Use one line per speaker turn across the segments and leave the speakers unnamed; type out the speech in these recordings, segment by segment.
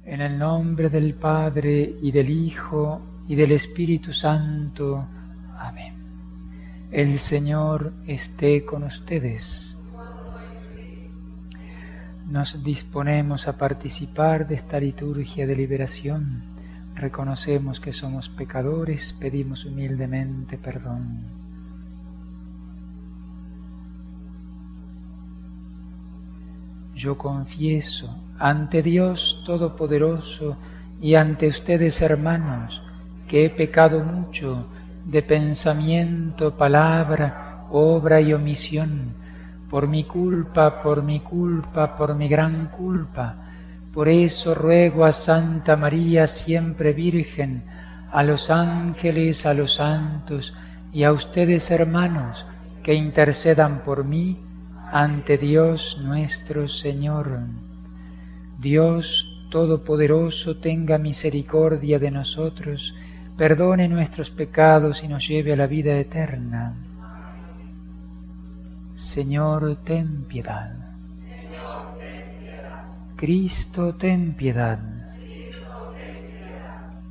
En el nombre del Padre, y del Hijo, y del Espíritu Santo. Amén. El Señor esté con ustedes. Nos disponemos a participar de esta liturgia de liberación. Reconocemos que somos pecadores, pedimos humildemente perdón. Yo confieso ante Dios Todopoderoso y ante ustedes, hermanos, que he pecado mucho de pensamiento, palabra, obra y omisión, por mi culpa, por mi gran culpa. Por eso ruego a Santa María, siempre Virgen, a los ángeles, a los santos y a ustedes, hermanos, que intercedan por mí ante Dios nuestro Señor. Dios Todopoderoso tenga misericordia de nosotros, perdone nuestros pecados y nos lleve a la vida eterna. Señor, ten piedad. Cristo, ten piedad.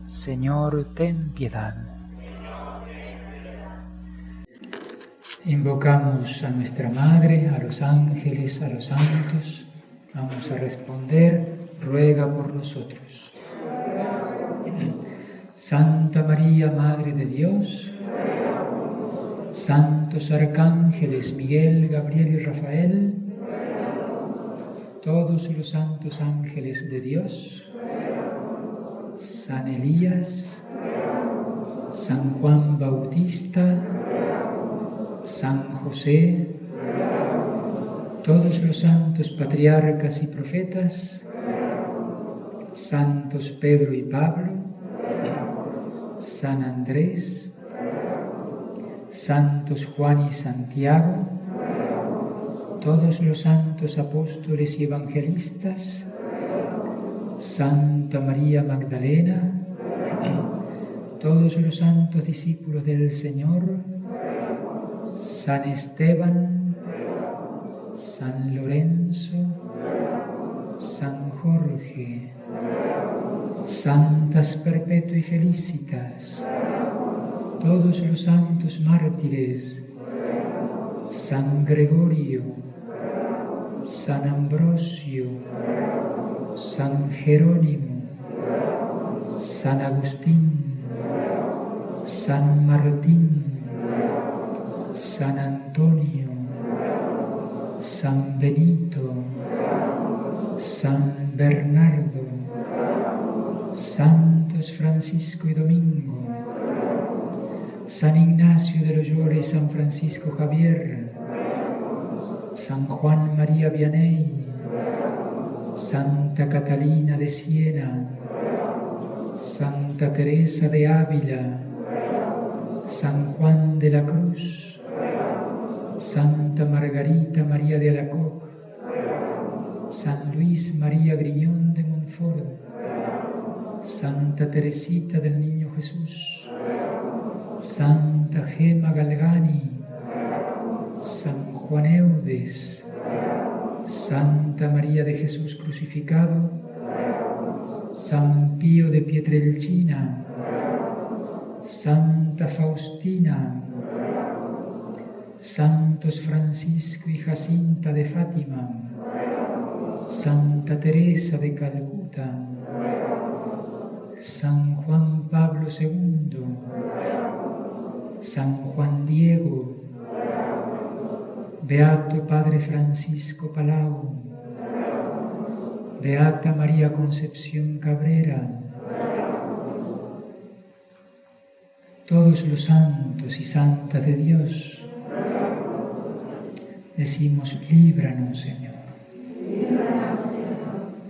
Señor, ten piedad. Invocamos a nuestra Madre, a los ángeles, a los santos. Vamos a responder, ruega por nosotros. Santa María, Madre de Dios, santos arcángeles Miguel, Gabriel y Rafael, todos los santos ángeles de Dios, San Elías, San Juan Bautista, San José, todos los santos patriarcas y profetas, santos Pedro y Pablo, San Andrés, santos Juan y Santiago, todos los santos apóstoles y evangelistas, Santa María Magdalena, todos los santos discípulos del Señor, San Esteban, San Lorenzo, San Jorge, santas perpetua y felicitas, todos los santos mártires, San Gregorio, San Ambrosio, San Jerónimo, San Agustín, San Martín, San Antonio, San Benito, San Bernardo, santos Francisco y Domingo, San Ignacio de Loyola y San Francisco Javier, San Juan María Vianney, Santa Catalina de Siena, Santa Teresa de Ávila, San Juan de la Cruz, Santa Margarita María de Alacoque, San Luis María Griñón de Montfort, Santa Teresita del Niño Jesús, Santa Gema Galgani, San Juan Eudes, Santa María de Jesús crucificado, San Pío de Pietrelcina, Santa Faustina, santos Francisco y Jacinta de Fátima, Santa Teresa de Calcuta, San Juan Pablo II, San Juan Diego, Beato Padre Francisco Palau, Beata María Concepción Cabrera, todos los santos y santas de Dios, decimos, líbranos, Señor.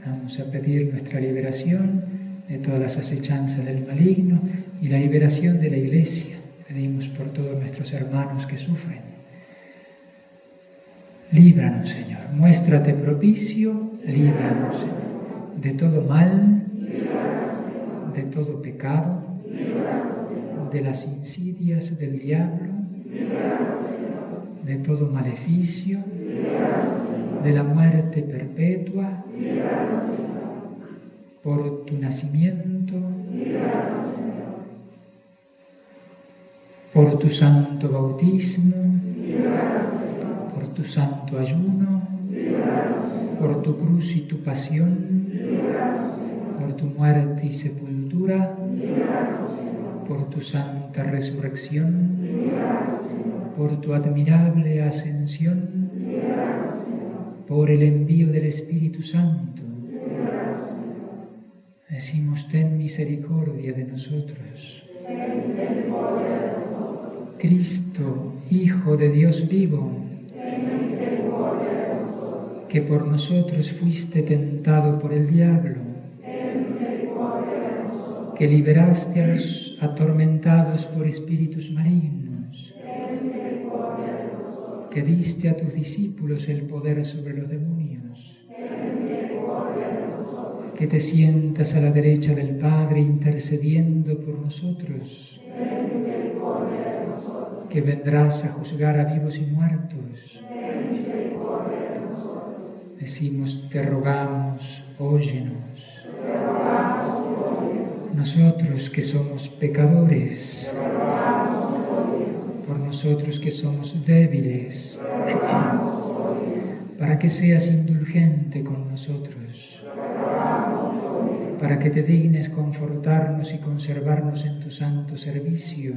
Vamos a pedir nuestra liberación de todas las acechanzas del maligno y la liberación de la Iglesia. Pedimos por todos nuestros hermanos que sufren. Líbranos, Señor. Muéstrate propicio, líbranos, Señor, de todo mal, de todo pecado, de las insidias del diablo, de todo maleficio, de la muerte perpetua. por tu nacimiento, por tu santo bautismo, por tu santo ayuno, por tu cruz y tu pasión, por tu muerte y sepultura, por tu santa resurrección, por tu admirable ascensión, por el envío del Espíritu Santo. Decimos, ten misericordia de nosotros. Cristo, Hijo de Dios vivo, que por nosotros fuiste tentado por el diablo, que liberaste a los atormentados por espíritus malignos, que diste a tus discípulos el poder sobre los demonios, que te sientas a la derecha del Padre intercediendo por nosotros, que vendrás a juzgar a vivos y muertos. Decimos, te rogamos, óyenos. Nosotros que somos pecadores, por nosotros que somos débiles, para que seas indulgente con nosotros, para que te dignes confortarnos y conservarnos en tu santo servicio,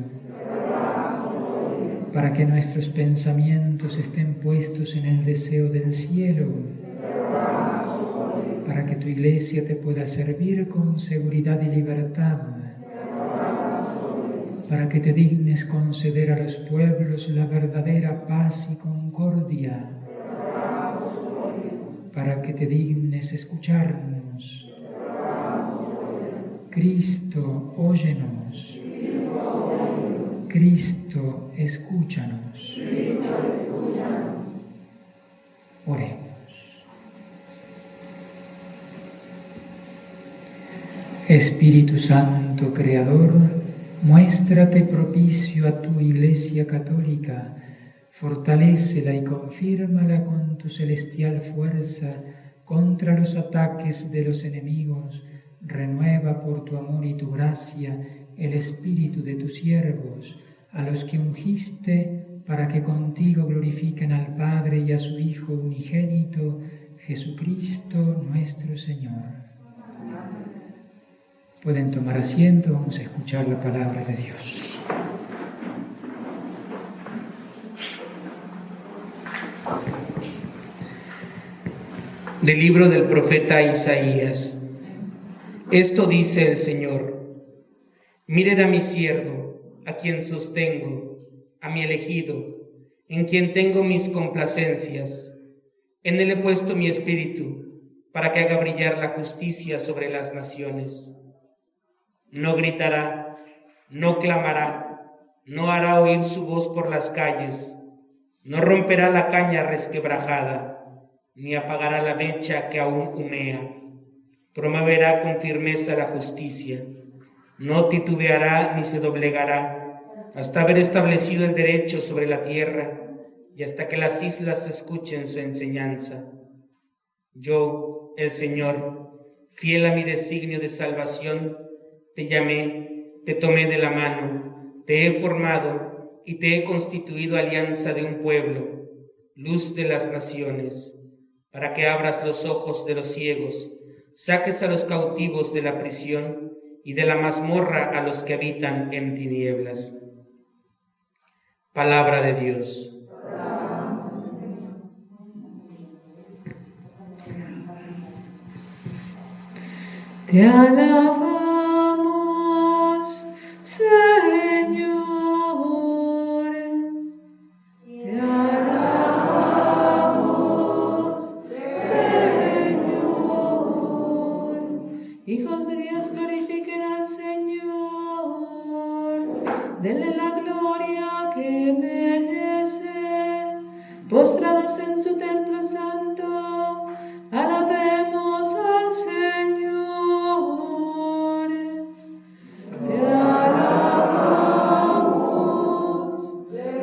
para que nuestros pensamientos estén puestos en el deseo del cielo, para que tu Iglesia te pueda servir con seguridad y libertad, para que te dignes conceder a los pueblos la verdadera paz y concordia, para que te dignes escucharnos. Cristo, óyenos. Cristo, escúchanos. Oremos. Espíritu Santo, Creador, muéstrate propicio a tu Iglesia católica, fortalécela y confírmala con tu celestial fuerza contra los ataques de los enemigos. Renueva por tu amor y tu gracia el espíritu de tus siervos, a los que ungiste para que contigo glorifiquen al Padre y a su Hijo unigénito, Jesucristo nuestro Señor. Pueden tomar asiento, vamos a escuchar la palabra de Dios.
Del libro del profeta Isaías. Esto dice el Señor: miren a mi siervo, a quien sostengo, a mi elegido, en quien tengo mis complacencias. En él he puesto mi espíritu, para que haga brillar la justicia sobre las naciones. No gritará, no clamará, no hará oír su voz por las calles, no romperá la caña resquebrajada, ni apagará la mecha que aún humea. Promoverá con firmeza la justicia, no titubeará ni se doblegará, hasta haber establecido el derecho sobre la tierra y hasta que las islas escuchen su enseñanza. Yo, el Señor, fiel a mi designio de salvación, te llamé, te tomé de la mano, te he formado y te he constituido alianza de un pueblo, luz de las naciones, para que abras los ojos de los ciegos, saques a los cautivos de la prisión y de la mazmorra a los que habitan en tinieblas. Palabra de Dios.
Te alabamos, Señor. Te alabamos, Señor. Hijos de Dios, glorifiquen al Señor. Denle la gloria que merece. Postrados en su templo santo, alabemos al Señor. Te alabamos,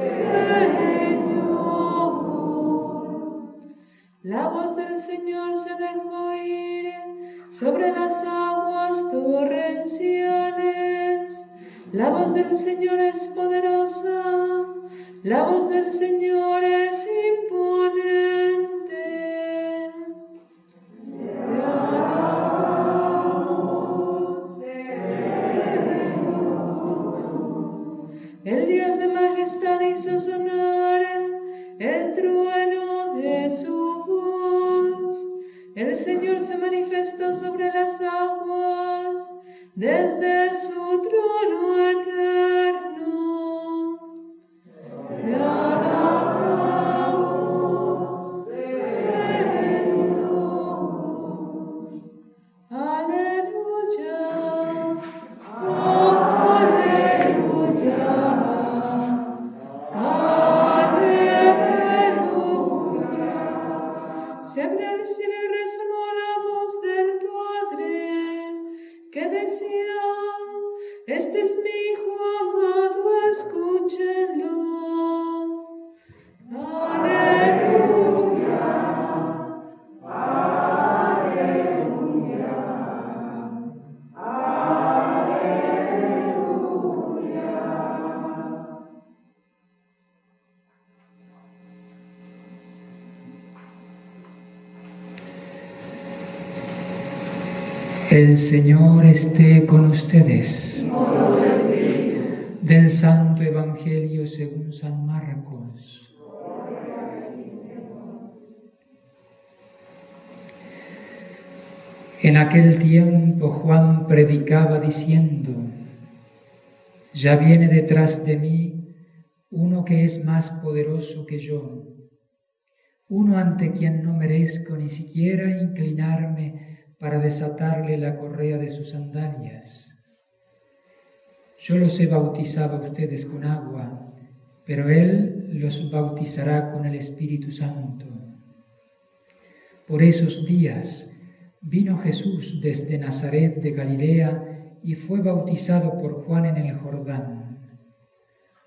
Señor. La voz del Señor se dejó oír sobre las aguas. torrenciales. La voz del Señor es poderosa, la voz del Señor es imponente. Te alabamos, Señor. El Dios de majestad hizo sonar el trueno de su voz. El Señor se manifestó sobre las aguas desde su trono eterno. Te alabamos, Señor. Aleluya, oh, aleluya. Se abrió el cielo y resonó la voz del Padre, que decía: este es mi Hijo amado, escúchenlo. Aleluya, aleluya, aleluya.
El Señor esté con ustedes. Del Santo Evangelio según San Marcos. En aquel tiempo Juan predicaba diciendo: ya viene detrás de mí uno que es más poderoso que yo, uno ante quien no merezco ni siquiera inclinarme para desatarle la correa de sus sandalias. Yo los he bautizado a ustedes con agua, pero Él los bautizará con el Espíritu Santo. Por esos días vino Jesús desde Nazaret de Galilea y fue bautizado por Juan en el Jordán.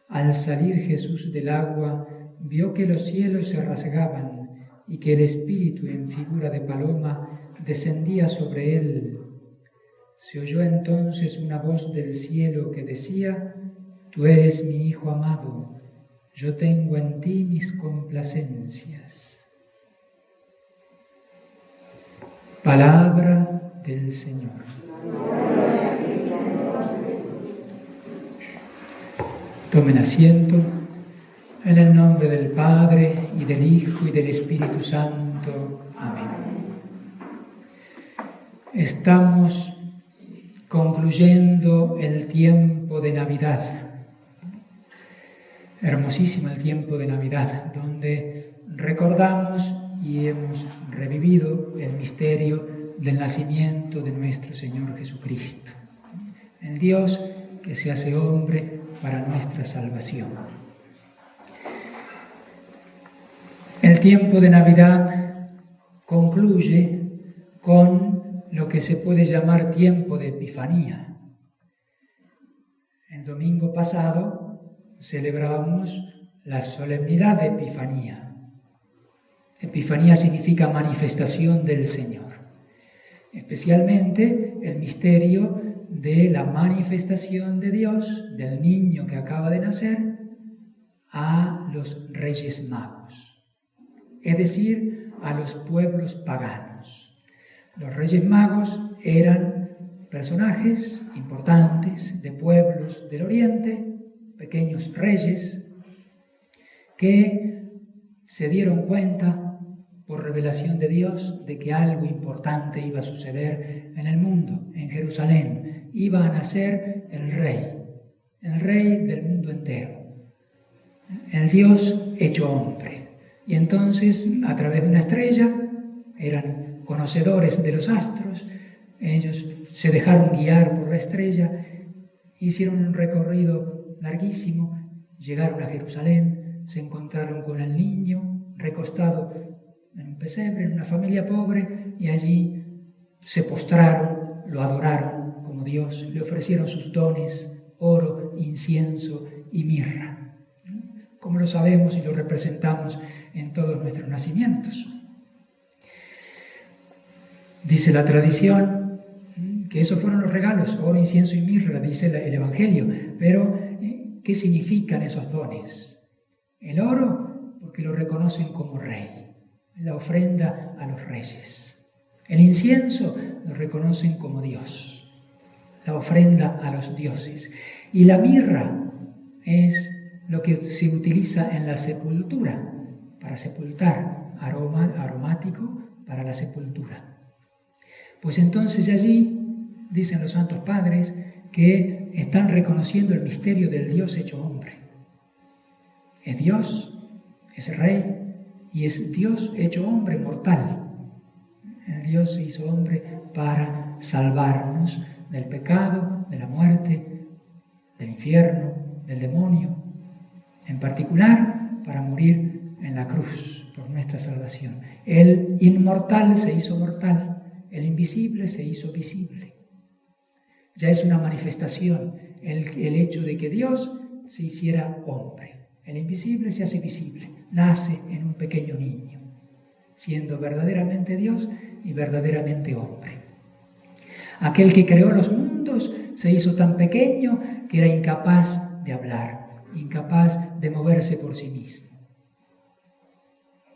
Al salir Jesús del agua, vio que los cielos se rasgaban y que el Espíritu en figura de paloma descendía sobre él. Se oyó entonces una voz del cielo que decía: tú eres mi Hijo amado, yo tengo en ti mis complacencias. Palabra del Señor. Tomen asiento en el nombre del Padre, y del Hijo, y del Espíritu Santo. Amén. Estamos concluyendo el tiempo de Navidad. Hermosísimo el tiempo de Navidad, donde recordamos y hemos revivido el misterio del nacimiento de nuestro Señor Jesucristo, el Dios que se hace hombre para nuestra salvación. El tiempo de Navidad concluye con lo que se puede llamar tiempo de Epifanía. El domingo pasado celebrábamos la solemnidad de Epifanía. Epifanía significa manifestación del Señor, especialmente el misterio de la manifestación de Dios, del niño que acaba de nacer, a los Reyes Magos, es decir, a los pueblos paganos. Los Reyes Magos eran personajes importantes de pueblos del Oriente, pequeños reyes, que se dieron cuenta por revelación de Dios de que algo importante iba a suceder en el mundo, en Jerusalén. Iba a nacer el rey del mundo entero, el Dios hecho hombre. Y entonces, a través de una estrella, eran conocedores de los astros, ellos se dejaron guiar por la estrella, hicieron un recorrido larguísimo, llegaron a Jerusalén, se encontraron con el niño recostado en un pesebre, en una familia pobre, y allí se postraron, lo adoraron como Dios, le ofrecieron sus dones, oro, incienso y mirra, como lo sabemos y lo representamos en todos nuestros nacimientos. Dice la tradición
que esos fueron los regalos, oro, incienso y mirra, dice el Evangelio. Pero, ¿qué significan esos dones? El oro, porque lo reconocen como rey, la ofrenda a los reyes. El incienso lo reconocen como Dios, la ofrenda a los dioses. Y la mirra es lo que se utiliza en la sepultura, para sepultar, aromático para la sepultura. Pues entonces allí dicen los santos padres que están reconociendo el misterio del Dios hecho hombre. Es Dios, es Rey, y es Dios hecho hombre mortal. El Dios se hizo hombre para salvarnos del pecado, de la muerte, del infierno, del demonio. En particular, para morir en la cruz por nuestra salvación. El inmortal se hizo mortal, el invisible se hizo visible. Ya es una manifestación el hecho de que Dios se hiciera hombre. El invisible se hace visible, nace en un pequeño niño, siendo verdaderamente Dios y verdaderamente hombre. Aquel que creó los mundos se hizo tan pequeño que era incapaz de hablar, incapaz de moverse por sí mismo.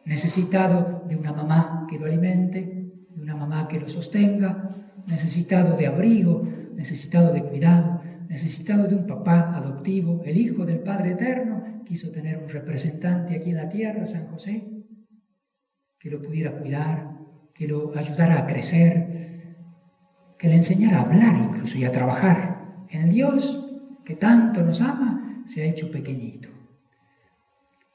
Necesitado de una mamá que lo alimente, de una mamá que lo sostenga, necesitado de abrigo, necesitado de cuidado, necesitado de un papá adoptivo. El Hijo del Padre Eterno quiso tener un representante aquí en la tierra, San José, que lo pudiera cuidar, que lo ayudara a crecer, que le enseñara a hablar incluso y a trabajar. El Dios que tanto nos ama se ha hecho pequeñito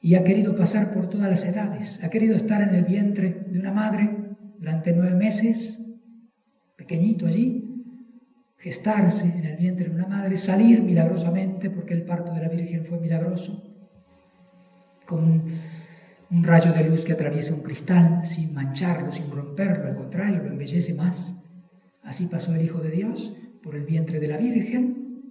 y ha querido pasar por todas las edades. Ha querido estar en el vientre de una madre durante 9 meses, pequeñito allí, gestarse en el vientre de una madre, salir milagrosamente, porque el parto de la Virgen fue milagroso, con un rayo de luz que atraviesa un cristal, sin mancharlo, sin romperlo, al contrario, lo embellece más. Así pasó el Hijo de Dios por el vientre de la Virgen,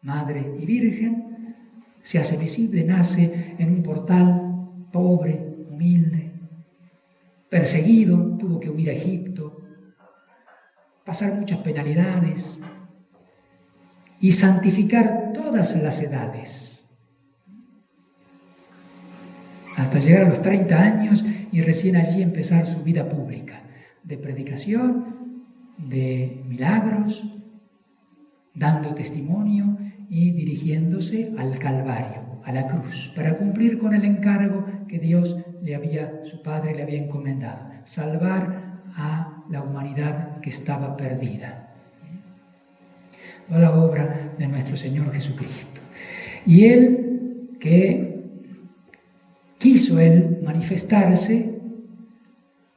madre y virgen, se hace visible, nace en un portal pobre, humilde, perseguido, tuvo que huir a Egipto, pasar muchas penalidades y santificar todas las edades, hasta llegar a los 30 años y recién allí empezar su vida pública, de predicación, de milagros, dando testimonio y dirigiéndose al Calvario, a la cruz, para cumplir con el encargo que Dios su Padre le había encomendado, salvar a la humanidad que estaba perdida. Toda la obra de nuestro Señor Jesucristo. Y Él, que quiso Él manifestarse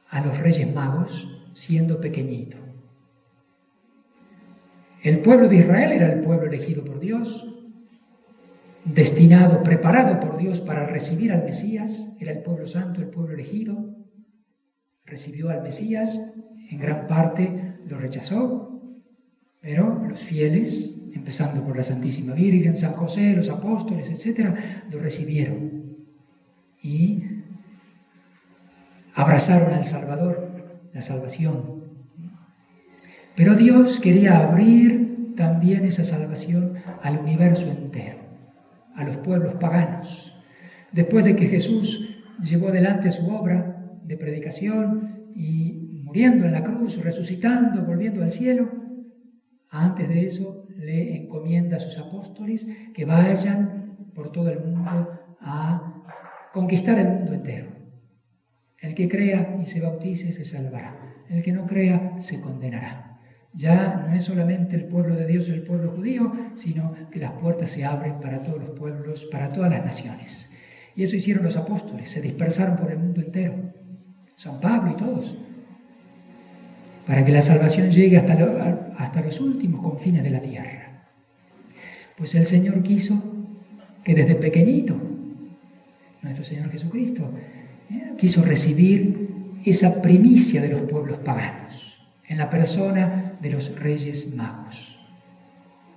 a los Reyes Magos siendo pequeñito. El pueblo de Israel era el pueblo elegido por Dios, destinado, preparado por Dios para recibir al Mesías. Era el pueblo santo, el pueblo elegido. Recibió al Mesías, en gran parte lo rechazó, pero los fieles, empezando por la Santísima Virgen, San José, los apóstoles, etc., lo recibieron y abrazaron al Salvador, la salvación. Pero Dios quería abrir también esa salvación al universo entero, a los pueblos paganos. Después de que Jesús llevó adelante su obra de predicación y muriendo en la cruz, resucitando, volviendo al cielo, antes de eso le encomienda a sus apóstoles que vayan por todo el mundo a conquistar el mundo entero. El que crea y se bautice se salvará, el que no crea se condenará. Ya no es solamente el pueblo de Dios, el pueblo judío, sino que las puertas se abren para todos los pueblos, para todas las naciones. Y eso hicieron los apóstoles, se dispersaron por el mundo entero, San Pablo y todos, para que la salvación llegue hasta los últimos confines de la tierra. Pues el Señor quiso que desde pequeñito, nuestro Señor Jesucristo, quiso recibir esa primicia de los pueblos paganos, en la persona de los Reyes Magos,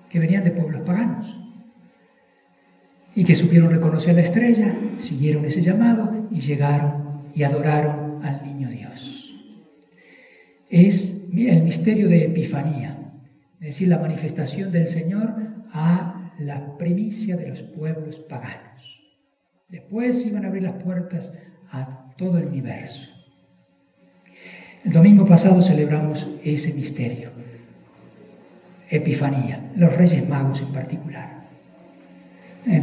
que venían de pueblos paganos y que supieron reconocer la estrella, siguieron ese llamado y llegaron y adoraron al Niño Dios. Es el misterio de Epifanía, es decir, la manifestación del Señor a la primicia de los pueblos paganos. Después iban a abrir las puertas a todo el universo. El domingo pasado celebramos ese misterio, Epifanía, los Reyes Magos en particular.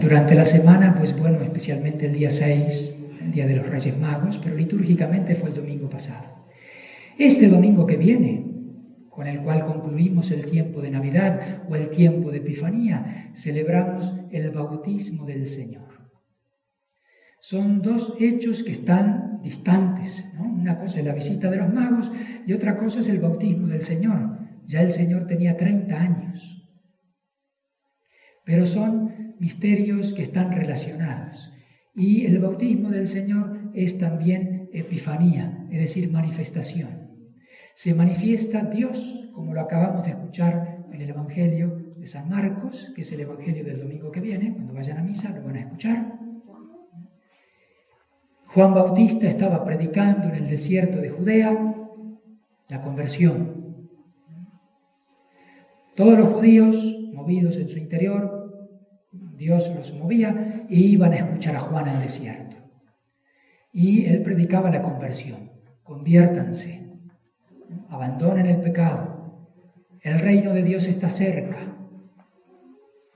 Durante la semana, pues bueno, especialmente el día 6, el Día de los Reyes Magos, pero litúrgicamente fue el domingo pasado. Este domingo que viene, con el cual concluimos el tiempo de Navidad o el tiempo de Epifanía, celebramos el bautismo del Señor. Son dos hechos que están distantes, ¿no? Una cosa es la visita de los magos y otra cosa es el bautismo del Señor. Ya el Señor tenía 30 años. Pero son misterios que están relacionados. Y el bautismo del Señor es también epifanía, es decir, manifestación. Se manifiesta Dios, como lo acabamos de escuchar en el Evangelio de San Marcos, que es el Evangelio del domingo que viene. Cuando vayan a misa lo van a escuchar. Juan Bautista estaba predicando en el desierto de Judea la conversión. Todos los judíos, movidos en su interior, Dios los movía e iban a escuchar a Juan al desierto. Y él predicaba la conversión. Conviértanse, abandonen el pecado, el reino de Dios está cerca.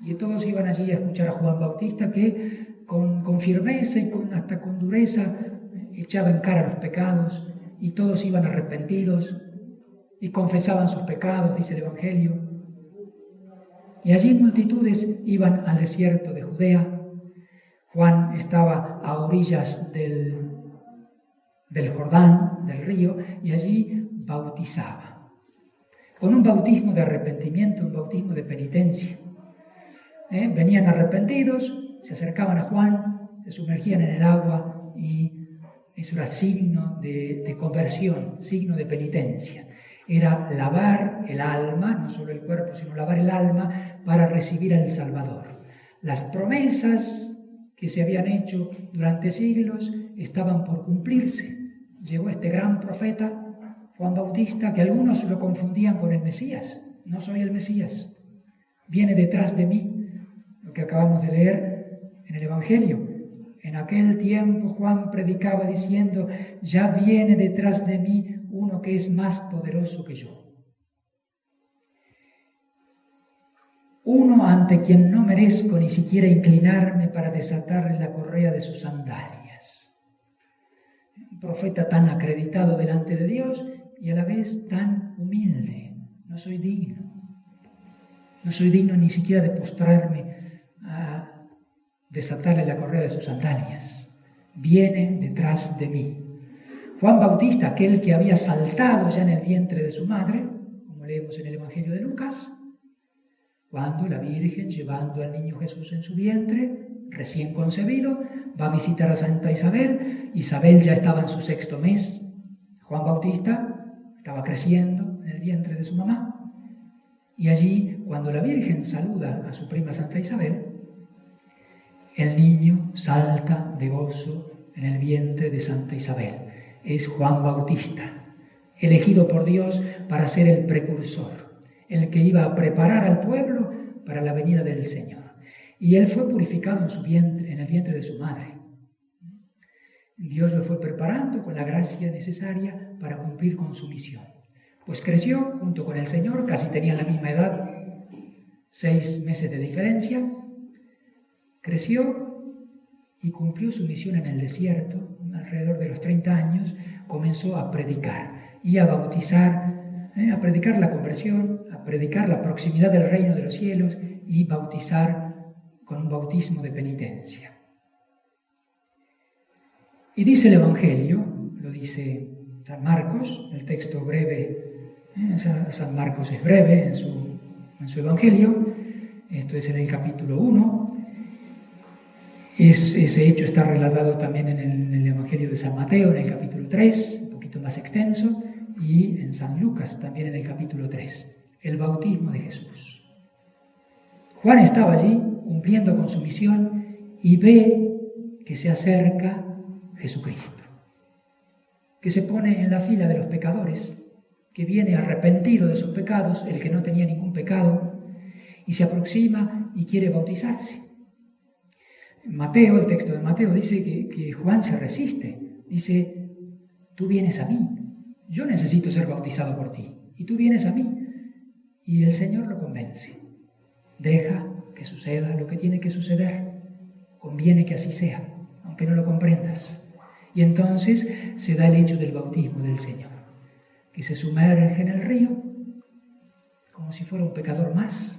Y todos iban allí a escuchar a Juan Bautista que con firmeza y hasta con dureza echaba en cara los pecados y todos iban arrepentidos y confesaban sus pecados, dice el Evangelio. Y allí multitudes iban al desierto de Judea. Juan estaba a orillas del Jordán, del río, y allí bautizaba. Con un bautismo de arrepentimiento, un bautismo de penitencia. Venían arrepentidos, se acercaban a Juan, se sumergían en el agua y eso era signo de conversión, signo de penitencia. Era lavar el alma, no solo el cuerpo, sino lavar el alma para recibir al Salvador. Las promesas que se habían hecho durante siglos estaban por cumplirse. Llegó este gran profeta, Juan Bautista, que algunos lo confundían con el Mesías. No soy el Mesías, viene detrás de mí, lo que acabamos de leer en el Evangelio. En aquel tiempo Juan predicaba diciendo: ya viene detrás de mí uno que es más poderoso que yo. Uno ante quien no merezco ni siquiera inclinarme para desatarle la correa de sus sandalias. Un profeta tan acreditado delante de Dios y a la vez tan humilde. No soy digno. No soy digno ni siquiera de postrarme a desatarle la correa de sus sandalias. Viene detrás de mí. Juan Bautista, aquel que había saltado ya en el vientre de su madre, como leemos en el Evangelio de Lucas, cuando la Virgen, llevando al niño Jesús en su vientre, recién concebido, va a visitar a Santa Isabel. Isabel ya estaba en su 6º mes. Juan Bautista estaba creciendo en el vientre de su mamá. Y allí, cuando la Virgen saluda a su prima Santa Isabel, el niño salta de gozo en el vientre de Santa Isabel. Es Juan Bautista, elegido por Dios para ser el precursor, el que iba a preparar al pueblo para la venida del Señor. Y él fue purificado en su vientre, en el vientre de su madre. Dios lo fue preparando con la gracia necesaria para cumplir con su misión. Pues creció junto con el Señor, casi tenían la misma edad, 6 meses de diferencia. Creció y cumplió su misión en el desierto. Alrededor de los 30 años comenzó a predicar y a bautizar, a predicar la conversión, a predicar la proximidad del reino de los cielos y bautizar con un bautismo de penitencia. Y dice el Evangelio, lo dice San Marcos, el texto breve, San Marcos es breve en su Evangelio, esto es en el capítulo 1. Ese hecho está relatado también en el Evangelio de San Mateo, en el capítulo 3, un poquito más extenso, y en San Lucas, también en el capítulo 3, el bautismo de Jesús. Juan estaba allí cumpliendo con su misión y ve que se acerca Jesucristo, que se pone en la fila de los pecadores, que viene arrepentido de sus pecados, el que no tenía ningún pecado. pecado, y se aproxima y quiere bautizarse. Mateo, el texto de Mateo, dice que Juan se resiste. Dice, tú vienes a mí, yo necesito ser bautizado por ti, y tú vienes a mí. Y el Señor lo convence. Deja que suceda lo que tiene que suceder. Conviene que así sea, aunque no lo comprendas. Y entonces se da el hecho del bautismo del Señor, que se sumerge en el río como si fuera un pecador más.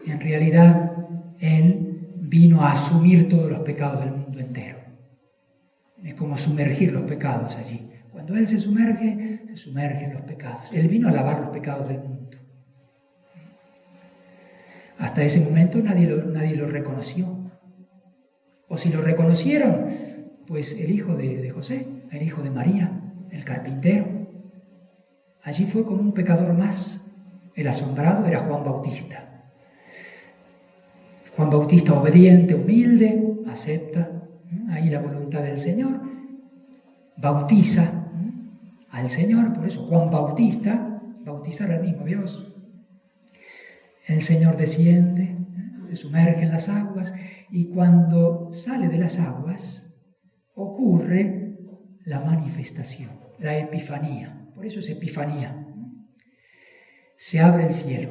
Y en realidad Él vino a asumir todos los pecados del mundo entero. Es como sumergir los pecados allí. Cuando Él se sumergen los pecados. Él vino a lavar los pecados del mundo. Hasta ese momento nadie lo reconoció. O si lo reconocieron, pues el hijo de José, el hijo de María, el carpintero. Allí fue como un pecador más. El asombrado era Juan Bautista. Juan Bautista obediente, humilde, acepta ahí la voluntad del Señor, bautiza al Señor, por eso Juan Bautista, bautizar al mismo Dios. El Señor desciende, se sumerge en las aguas y cuando sale de las aguas ocurre la manifestación, la epifanía. Por eso es epifanía. Se abre el cielo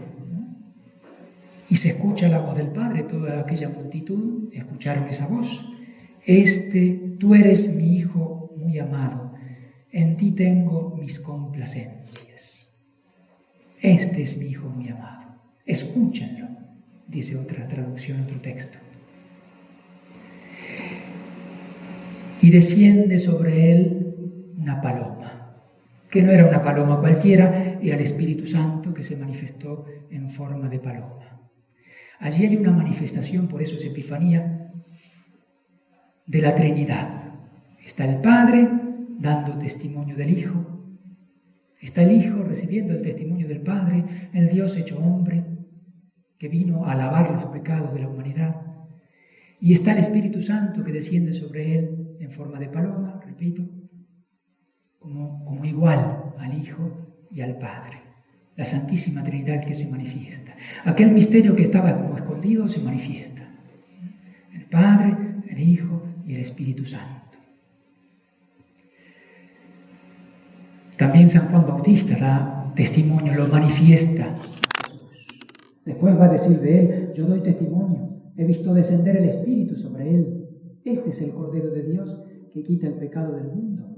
y se escucha la voz del Padre. Toda aquella multitud escucharon esa voz. Tú eres mi Hijo muy amado, en ti tengo mis complacencias. Este es mi Hijo muy amado. Escúchenlo, dice otra traducción, otro texto. Y desciende sobre él una paloma, que no era una paloma cualquiera, era el Espíritu Santo que se manifestó en forma de paloma. Allí hay una manifestación, por eso es Epifanía, de la Trinidad. Está el Padre dando testimonio del Hijo, está el Hijo recibiendo el testimonio del Padre, el Dios hecho hombre, que vino a lavar los pecados de la humanidad. Y está el Espíritu Santo que desciende sobre él en forma de paloma, repito, como igual al Hijo y al Padre. La Santísima Trinidad que se manifiesta. Aquel misterio que estaba como escondido se manifiesta. El Padre, el Hijo y el Espíritu Santo. También San Juan Bautista da testimonio, lo manifiesta. Después va a decir de él, yo doy testimonio, he visto descender el Espíritu sobre él. Este es el Cordero de Dios que quita el pecado del mundo.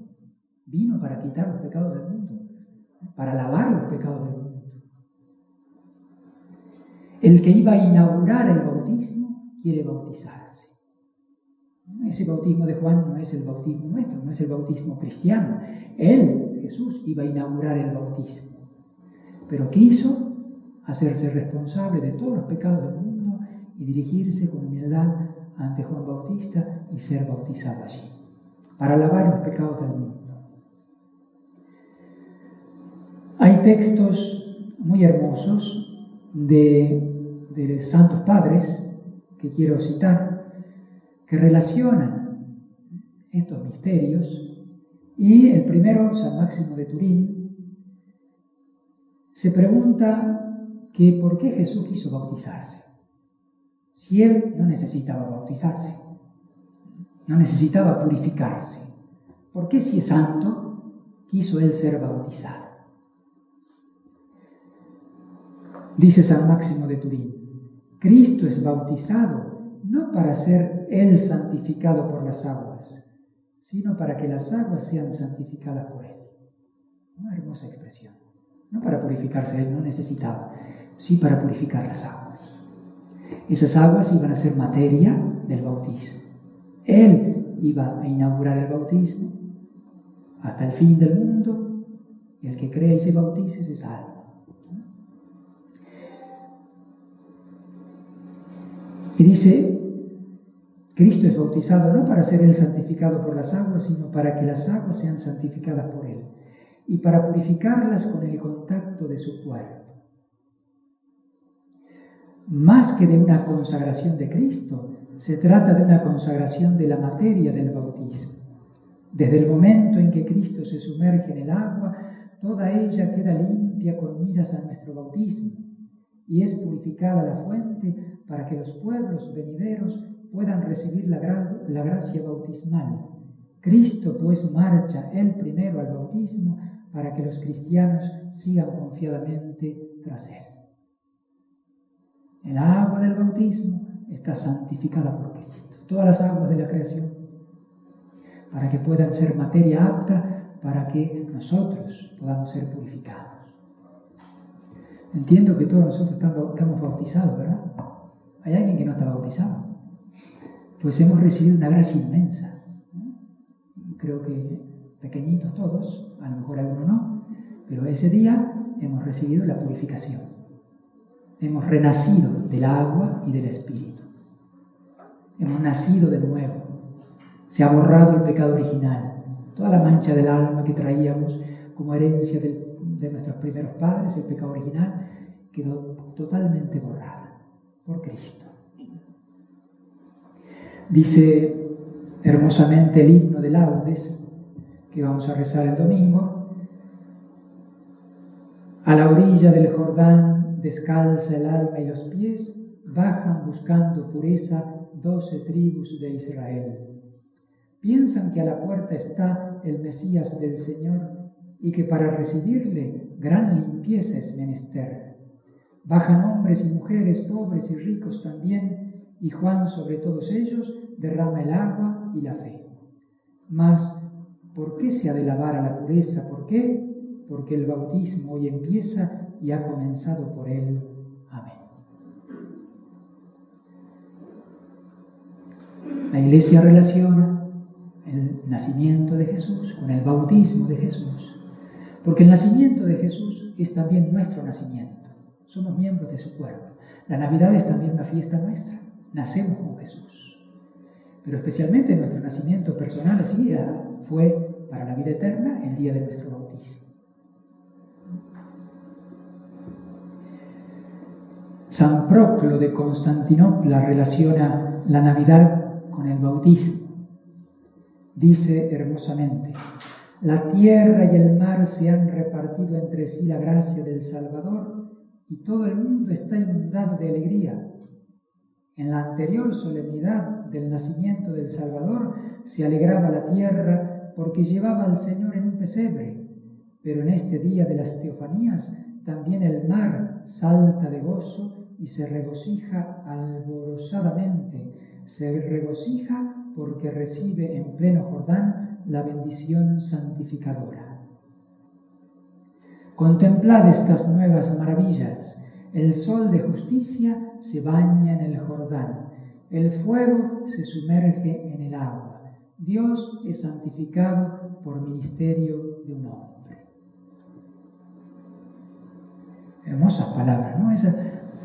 Vino para quitar los pecados del mundo, para lavar los pecados del mundo. El que iba a inaugurar el bautismo quiere bautizarse. Ese bautismo de Juan no es el bautismo nuestro, no es el bautismo cristiano. Él, Jesús, iba a inaugurar el bautismo, pero quiso hacerse responsable de todos los pecados del mundo y dirigirse con humildad ante Juan Bautista y ser bautizado allí, para lavar los pecados del mundo. Hay textos muy hermosos de santos padres que quiero citar, que relacionan estos misterios, y el primero, San Máximo de Turín, se pregunta que por qué Jesús quiso bautizarse, si él no necesitaba bautizarse, no necesitaba purificarse. ¿Por qué, si es santo, quiso él ser bautizado? Dice San Máximo de Turín, Cristo es bautizado no para ser él santificado por las aguas, sino para que las aguas sean santificadas por él. Una hermosa expresión. No para purificarse, él no necesitaba, sí para purificar las aguas. Esas aguas iban a ser materia del bautismo. Él iba a inaugurar el bautismo hasta el fin del mundo, y el que crea y se bautice se salva. Y dice, Cristo es bautizado no para ser él santificado por las aguas, sino para que las aguas sean santificadas por él, y para purificarlas con el contacto de su cuerpo. Más que de una consagración de Cristo, se trata de una consagración de la materia del bautismo. Desde el momento en que Cristo se sumerge en el agua, toda ella queda limpia con miras a nuestro bautismo. y es purificada la fuente para que los pueblos venideros puedan recibir la gracia bautismal. Cristo pues marcha él primero al bautismo para que los cristianos sigan confiadamente tras él. El agua del bautismo está santificada por Cristo. Todas las aguas de la creación, para que puedan ser materia apta para que nosotros podamos ser purificados. Entiendo que todos nosotros estamos bautizados, ¿verdad? ¿Hay alguien que no está bautizado? Pues hemos recibido una gracia inmensa. Creo que pequeñitos todos, a lo mejor algunos no, pero ese día hemos recibido la purificación. Hemos renacido del agua y del Espíritu. Hemos nacido de nuevo. Se ha borrado el pecado original. Toda la mancha del alma que traíamos como herencia de nuestros primeros padres, el pecado original, quedó totalmente borrada por Cristo. Dice hermosamente el himno de laudes que vamos a rezar el domingo: a la orilla del Jordán, descalza el alma y los pies, bajan buscando pureza 12 tribus de Israel. Piensan que a la puerta está el Mesías del Señor y que para recibirle gran limpieza es menester. Bajan hombres y mujeres, pobres y ricos también, y Juan sobre todos ellos derrama el agua y la fe. Mas, ¿por qué se ha de lavar a la pureza? ¿Por qué? Porque el bautismo hoy empieza y ha comenzado por él. Amén. La Iglesia relaciona el nacimiento de Jesús con el bautismo de Jesús, porque el nacimiento de Jesús es también nuestro nacimiento. Somos miembros de su cuerpo. La Navidad es también una fiesta nuestra. Nacemos con Jesús. Pero especialmente nuestro nacimiento personal así fue para la vida eterna el día de nuestro bautismo. San Proclo de Constantinopla relaciona la Navidad con el bautismo. Dice hermosamente: la tierra y el mar se han repartido entre sí la gracia del Salvador y todo el mundo está inundado de alegría. En la anterior solemnidad del nacimiento del Salvador se alegraba la tierra porque llevaba al Señor en un pesebre, pero en este día de las teofanías también el mar salta de gozo y se regocija alborozadamente, se regocija porque recibe en pleno Jordán la bendición santificadora. Contemplad estas nuevas maravillas. El sol de justicia se baña en el Jordán, el fuego se sumerge en el agua. Dios es santificado por ministerio de un hombre. Hermosas palabras, ¿no?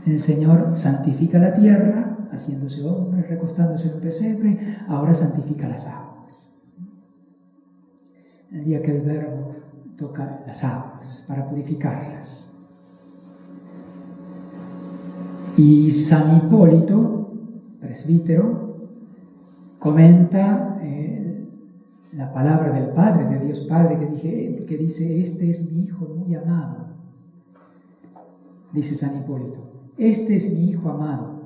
El Señor santifica la tierra, haciéndose hombre, recostándose en un pesebre, ahora santifica las aguas. El día que el Verbo toca las aguas para purificarlas. Y San Hipólito, presbítero, comenta la palabra del Padre, de Dios Padre, que dice: este es mi Hijo muy amado. Dice San Hipólito: este es mi Hijo amado.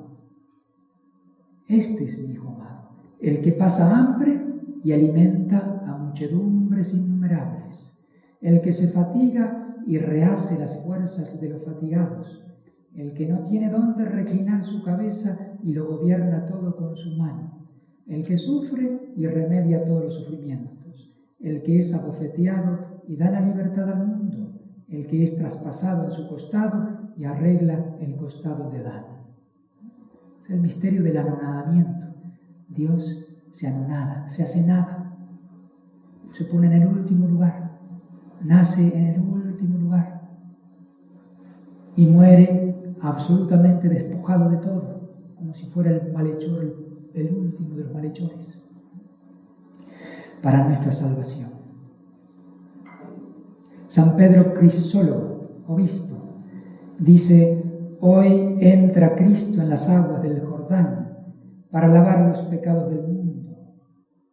Este es mi Hijo amado, el que pasa hambre y alimenta a muchedumbres innumerables, el que se fatiga y rehace las fuerzas de los fatigados, el que no tiene dónde reclinar su cabeza y lo gobierna todo con su mano, el que sufre y remedia todos los sufrimientos, el que es abofeteado y da la libertad al mundo, el que es traspasado en su costado y arregla el costado de Adán. Es el misterio del anonadamiento. Dios se anonada, se hace nada, se pone en el último lugar, nace en el último lugar y muere absolutamente despojado de todo, como si fuera el malhechor, el último de los malhechores, para nuestra salvación. San Pedro Crisólogo, obispo, dice: hoy entra Cristo en las aguas del Jordán para lavar los pecados del mundo.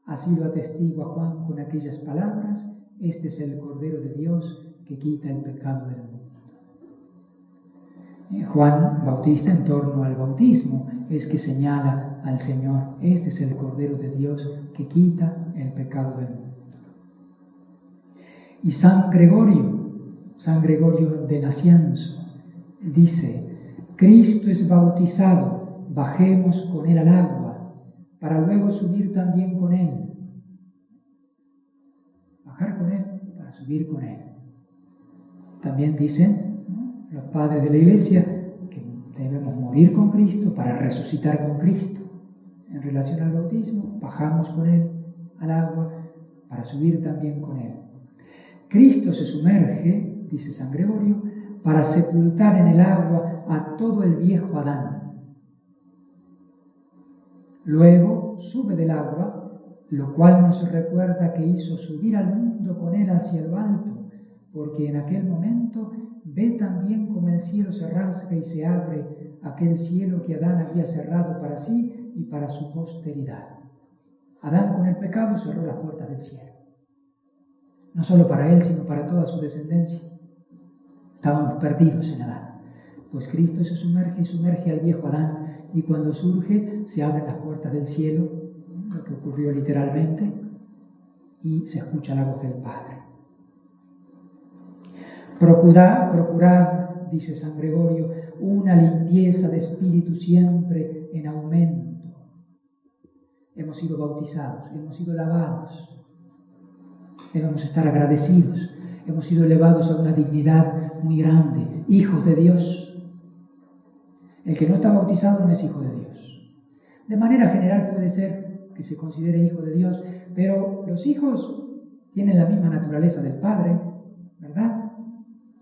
Así lo atestigua Juan con aquellas palabras: este es el Cordero de Dios que quita el pecado del mundo. Juan Bautista, en torno al bautismo, es que señala al Señor: este es el Cordero de Dios que quita el pecado del mundo. Y San Gregorio de Nacianzo, dice: Cristo es bautizado, bajemos con él al agua, para luego subir también con él. Bajar con él para subir con él. También dicen, ¿no?, los padres de la Iglesia, que debemos morir con Cristo para resucitar con Cristo. En relación al bautismo, bajamos con él al agua para subir también con él. Cristo se sumerge, dice San Gregorio, para sepultar en el agua a todo el viejo Adán. Luego sube del agua, lo cual nos recuerda que hizo subir al mundo con él hacia lo alto, porque en aquel momento ve también como el cielo se rasga y se abre, aquel cielo que Adán había cerrado para sí y para su posteridad. Adán, con el pecado, cerró las puertas del cielo. No solo para él, sino para toda su descendencia. Estábamos perdidos en Adán. Pues Cristo se sumerge y sumerge al viejo Adán, y cuando surge se abren las puertas del cielo, lo que ocurrió literalmente, y se escucha la voz del Padre. Procurad, dice San Gregorio, una limpieza de espíritu siempre en aumento. Hemos sido bautizados, hemos sido lavados. Debemos estar agradecidos. Hemos sido elevados a una dignidad muy grande, hijos de Dios. El que no está bautizado no es hijo de Dios. De manera general puede ser que se considere hijo de Dios, pero los hijos tienen la misma naturaleza del Padre, ¿verdad?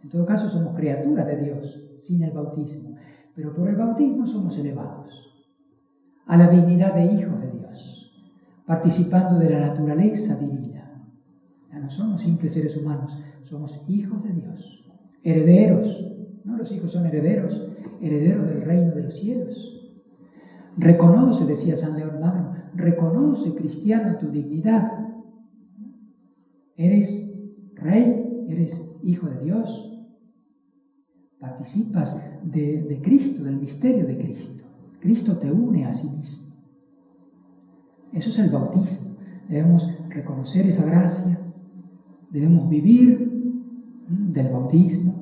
En todo caso somos criaturas de Dios sin el bautismo, pero por el bautismo somos elevados a la dignidad de hijos de Dios, participando de la naturaleza divina. Ya no somos simples seres humanos, somos hijos de Dios, herederos. ¿No? Los hijos son herederos del reino de los cielos. Reconoce, decía San León Magno, reconoce, cristiano, tu dignidad. Eres rey, eres hijo de Dios. Participas de Cristo, del misterio de Cristo. Cristo te une a sí mismo. Eso es el bautismo. Debemos reconocer esa gracia. Debemos vivir del bautismo.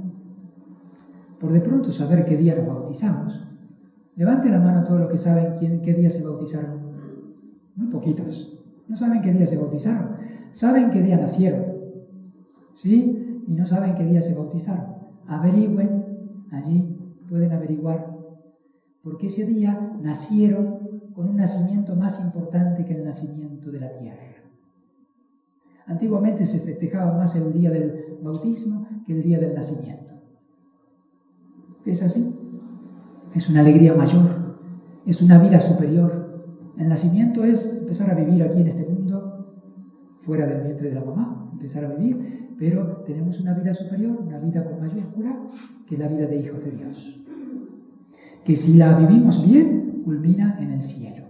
Por de pronto saber qué día nos bautizamos. Levante la mano todos los que saben qué día se bautizaron. Muy poquitos. No saben qué día se bautizaron. Saben qué día nacieron, ¿sí? Y no saben qué día se bautizaron. Averigüen, allí pueden averiguar, porque ese día nacieron con un nacimiento más importante que el nacimiento de la tierra. Antiguamente se festejaba más el día del bautismo que el día del nacimiento. ¿Es así? Es una alegría mayor, es una vida superior. El nacimiento es empezar a vivir aquí en este mundo, fuera del vientre de la mamá, empezar a vivir, pero tenemos una vida superior, una vida con mayúscula, que es la vida de hijos de Dios. Que si la vivimos bien, culmina en el cielo.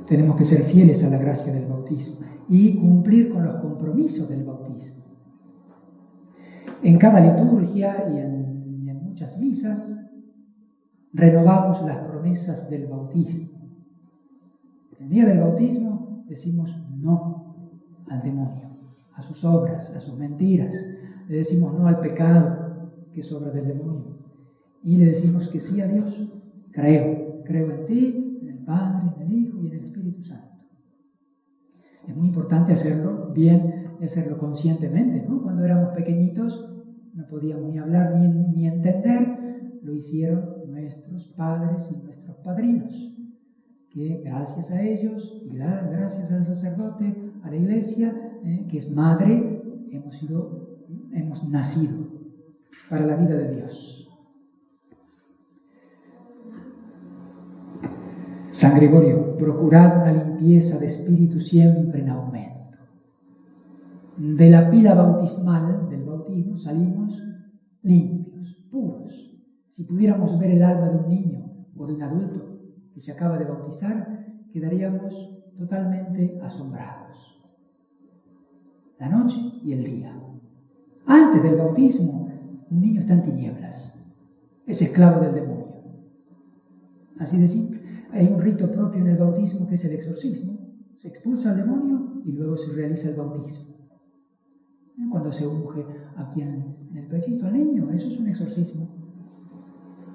Tenemos que ser fieles a la gracia del bautismo y cumplir con los compromisos del bautismo. En cada liturgia y en muchas misas renovamos las promesas del bautismo. El día del bautismo decimos no al demonio, a sus obras, a sus mentiras. Le decimos no al pecado, que es obra del demonio. Y le decimos que sí a Dios. Creo en ti, en el Padre, en el Hijo y en el Espíritu Santo. Es muy importante hacerlo bien, hacerlo conscientemente, ¿no? Cuando éramos pequeñitos no podíamos ni hablar ni entender. Lo hicieron nuestros padres y nuestros padrinos, que gracias a ellos y gracias al sacerdote, a la Iglesia, que es madre, hemos nacido para la vida de Dios. San Gregorio, procurad una limpieza de espíritu siempre en aumento. De la pila bautismal, del bautismo, salimos limpios, puros. Si pudiéramos ver el alma de un niño o de un adulto que se acaba de bautizar, quedaríamos totalmente asombrados. La noche y el día. Antes del bautismo Un niño está en tinieblas, es esclavo del demonio. Así de simple. Hay un rito propio en el bautismo que es el exorcismo. Se expulsa al demonio y luego se realiza el bautismo. Cuando se unge aquí en el pechito al niño, eso es un exorcismo.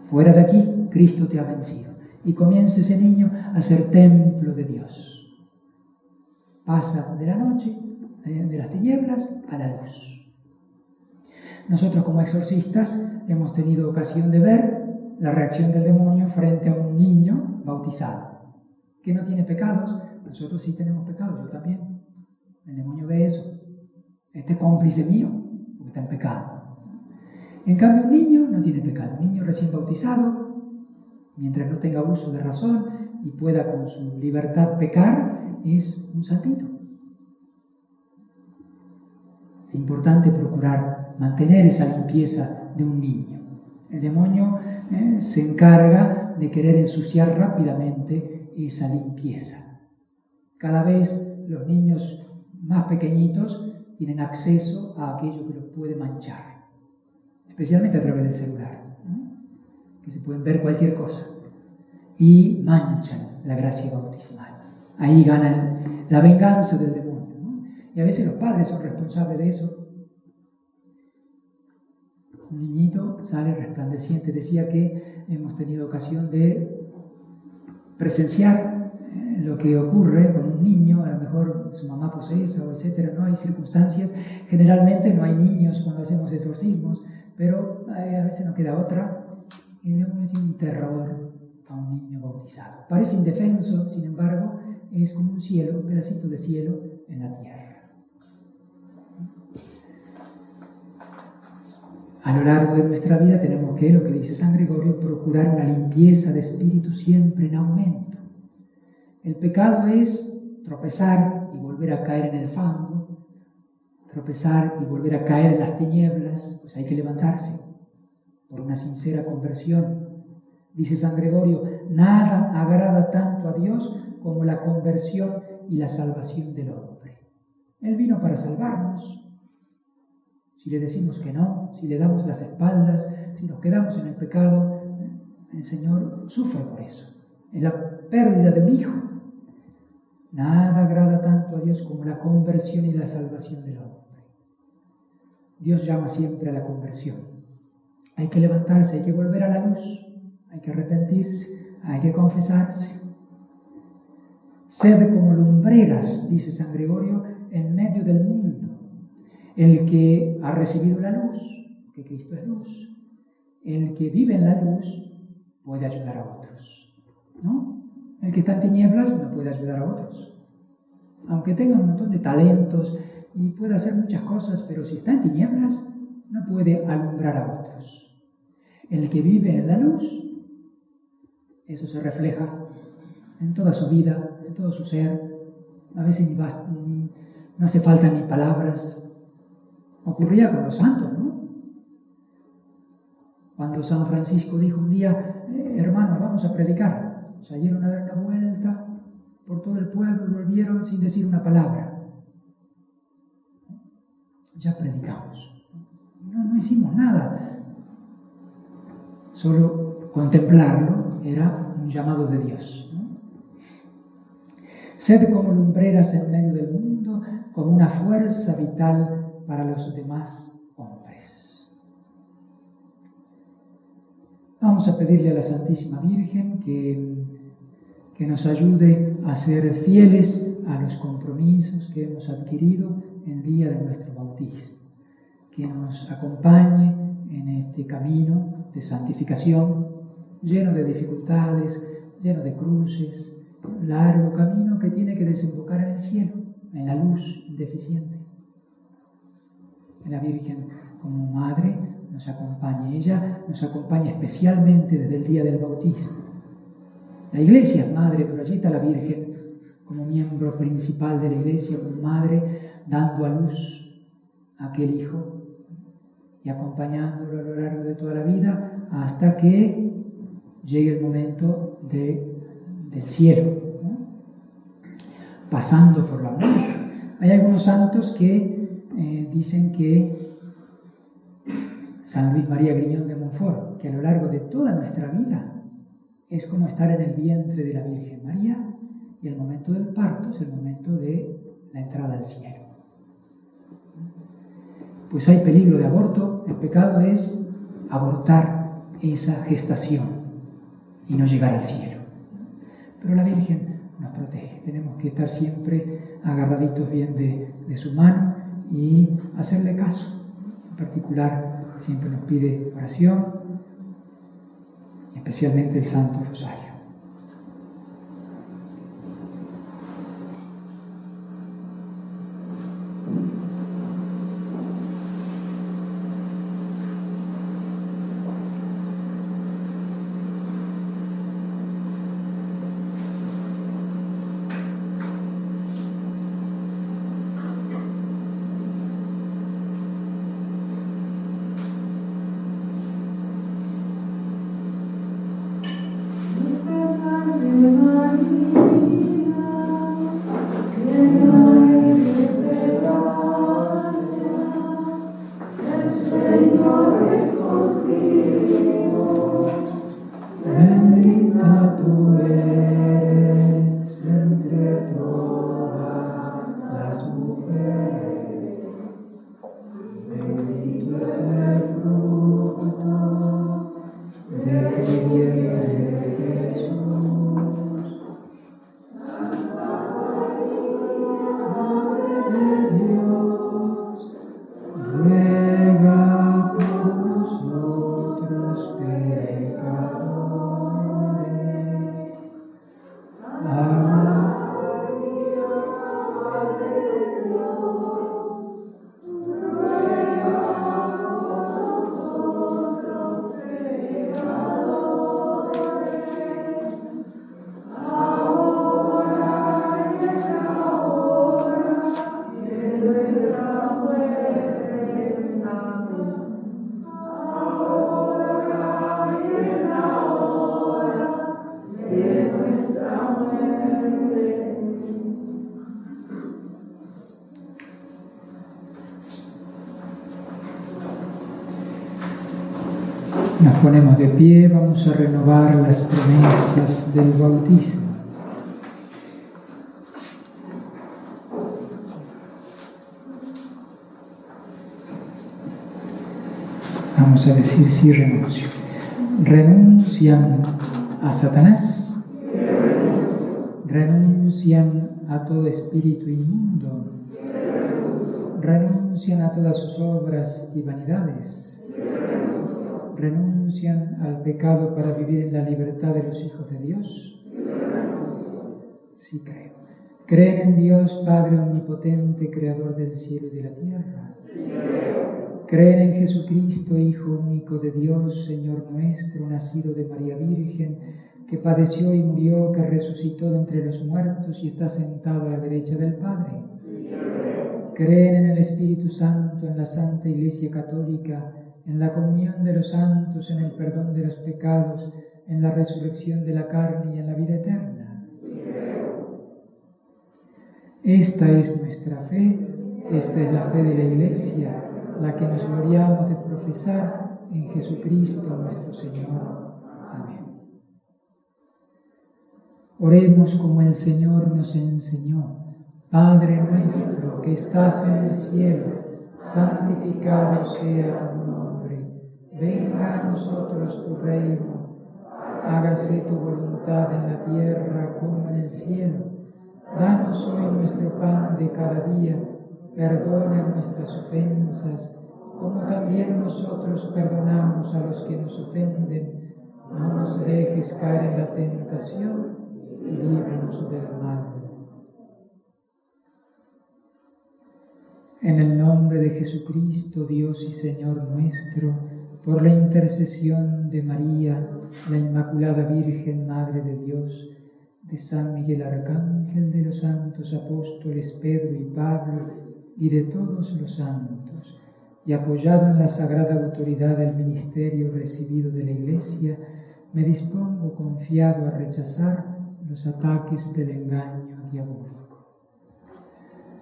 Fuera de aquí, Cristo te ha vencido. Y comienza ese niño a ser templo de Dios. Pasa de la noche, de las tinieblas, a la luz. Nosotros como exorcistas hemos tenido ocasión de ver la reacción del demonio frente a un niño bautizado, que no tiene pecados. Nosotros sí tenemos pecados, yo también. El demonio ve eso. Este es cómplice mío, porque está en pecado. En cambio, un niño no tiene pecado. Un niño recién bautizado, mientras no tenga uso de razón y pueda con su libertad pecar, es un santito. Es importante procurar mantener esa limpieza de un niño. El demonio se encarga de querer ensuciar rápidamente esa limpieza. Cada vez los niños más pequeñitos tienen acceso a aquello que los puede manchar, especialmente a través del celular, ¿no? Que se pueden ver cualquier cosa y manchan la gracia bautismal. Ahí ganan la venganza del demonio, ¿no? Y a veces los padres son responsables de eso. Un niñito sale resplandeciente. Decía que hemos tenido ocasión de presenciar lo que ocurre con un niño, a lo mejor su mamá posesa o etcétera, no hay circunstancias, generalmente no hay niños cuando hacemos exorcismos, pero a veces no queda otra, y el demonio tiene un terror a un niño bautizado. Parece indefenso, sin embargo, es como un cielo, un pedacito de cielo en la tierra. A lo largo de nuestra vida tenemos que, lo que dice San Gregorio, procurar una limpieza de espíritu siempre en aumento. El pecado es tropezar y volver a caer en el fango, tropezar y volver a caer en las tinieblas, pues hay que levantarse por una sincera conversión. Dice San Gregorio, nada agrada tanto a Dios como la conversión y la salvación del hombre. Él vino para salvarnos. Si le decimos que no, si le damos las espaldas, si nos quedamos en el pecado, el Señor sufre por eso. Es la pérdida de un hijo. Nada agrada tanto a Dios como la conversión y la salvación del hombre. Dios llama siempre a la conversión. Hay que levantarse, hay que volver a la luz, hay que arrepentirse, hay que confesarse. Sed como lumbreras, dice San Gregorio, en medio del mundo. El que ha recibido la luz, que Cristo es luz, el que vive en la luz puede ayudar a otros, ¿no? El que está en tinieblas no puede ayudar a otros. Aunque tenga un montón de talentos y pueda hacer muchas cosas, pero si está en tinieblas, no puede alumbrar a otros. El que vive en la luz, eso se refleja en toda su vida, en todo su ser. A veces no hace falta ni palabras. Ocurría con los santos, ¿no? Cuando San Francisco dijo un día, hermanos, vamos a predicar. Salieron a dar una vuelta por todo el pueblo y volvieron sin decir una palabra. Ya predicamos. No hicimos nada. Solo contemplarlo era un llamado de Dios, ¿no? Sed como lumbreras en medio del mundo, como una fuerza vital para los demás hombres. Vamos a pedirle a la Santísima Virgen que nos ayude a ser fieles a los compromisos que hemos adquirido el día de nuestro bautismo, que nos acompañe en este camino de santificación, lleno de dificultades, lleno de cruces, un largo camino que tiene que desembocar en el cielo, en la luz indeficiente. Que la Virgen, como madre, nos acompañe. Ella nos acompaña especialmente desde el día del bautismo. La Iglesia es madre, pero allí está la Virgen como miembro principal de la Iglesia, como madre, dando a luz a aquel hijo y acompañándolo a lo largo de toda la vida hasta que llegue el momento del cielo, ¿no? Pasando por la muerte. Hay algunos santos que dicen que San Luis María Griñón de Montfort, que a lo largo de toda nuestra vida es como estar en el vientre de la Virgen María, y el momento del parto es el momento de la entrada al cielo. Pues hay peligro de aborto. El pecado es abortar esa gestación y no llegar al cielo. Pero la Virgen nos protege. Tenemos que estar siempre agarraditos bien de su mano y hacerle caso. En particular, siempre nos pide oración, especialmente el Santo Rosario. Nos ponemos de pie, vamos a renovar las promesas del bautismo. Vamos a decir sí renuncio. Renuncian a Satanás, renuncian a todo espíritu inmundo, renuncian a todas sus obras y vanidades, renuncian al pecado para vivir en la libertad de los hijos de Dios. Sí creo. Creen en Dios, Padre omnipotente, Creador del cielo y de la tierra. Creen en Jesucristo, Hijo único de Dios, Señor nuestro, nacido de María Virgen, que padeció y murió, que resucitó de entre los muertos y está sentado a la derecha del Padre. Creen en el Espíritu Santo, en la Santa Iglesia Católica, en la comunión de los santos, en el perdón de los pecados, en la resurrección de la carne y en la vida eterna. Esta es nuestra fe, esta es la fe de la Iglesia, la que nos gloriamos de profesar en Jesucristo nuestro Señor. Amén. Oremos como el Señor nos enseñó. Padre nuestro que estás en el cielo, santificado sea tu nombre. Venga a nosotros tu reino. Hágase tu voluntad en la tierra como en el cielo. Danos hoy nuestro pan de cada día. Perdona nuestras ofensas, como también nosotros perdonamos a los que nos ofenden. No nos dejes caer en la tentación y líbranos del mal. En el nombre de Jesucristo, Dios y Señor nuestro, por la intercesión de María, la Inmaculada Virgen, Madre de Dios, de San Miguel Arcángel, de los santos apóstoles Pedro y Pablo, y de todos los santos, y apoyado en la sagrada autoridad del ministerio recibido de la Iglesia, me dispongo confiado a rechazar los ataques del engaño diabólico.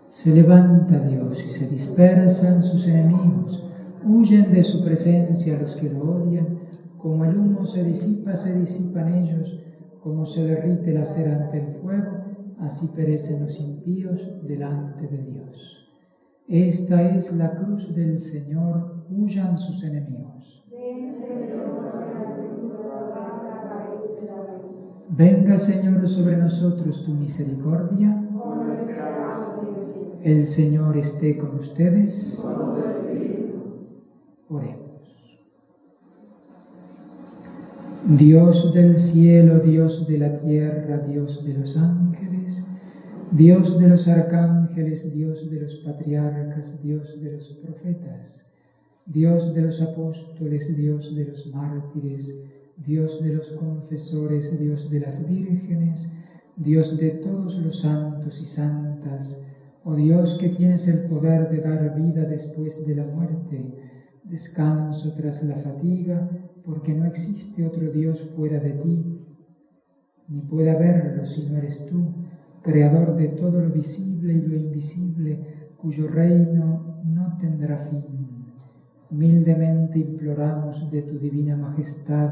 Se levanta Dios y se dispersan sus enemigos. Huyen de su presencia los que lo odian, como el humo se disipan ellos, como se derrite la cera ante el fuego, así perecen los impíos delante de Dios. Esta es la cruz del Señor, huyan sus enemigos. Venga, Señor, sobre nosotros tu misericordia. El Señor esté con ustedes. Oremos. Dios del cielo, Dios de la tierra, Dios de los ángeles, Dios de los arcángeles, Dios de los patriarcas, Dios de los profetas, Dios de los apóstoles, Dios de los mártires, Dios de los confesores, Dios de las vírgenes, Dios de todos los santos y santas, oh Dios que tienes el poder de dar vida después de la muerte, descanso tras la fatiga, porque no existe otro Dios fuera de ti, ni puede haberlo si no eres tú, creador de todo lo visible y lo invisible, cuyo reino no tendrá fin. Humildemente imploramos de tu divina majestad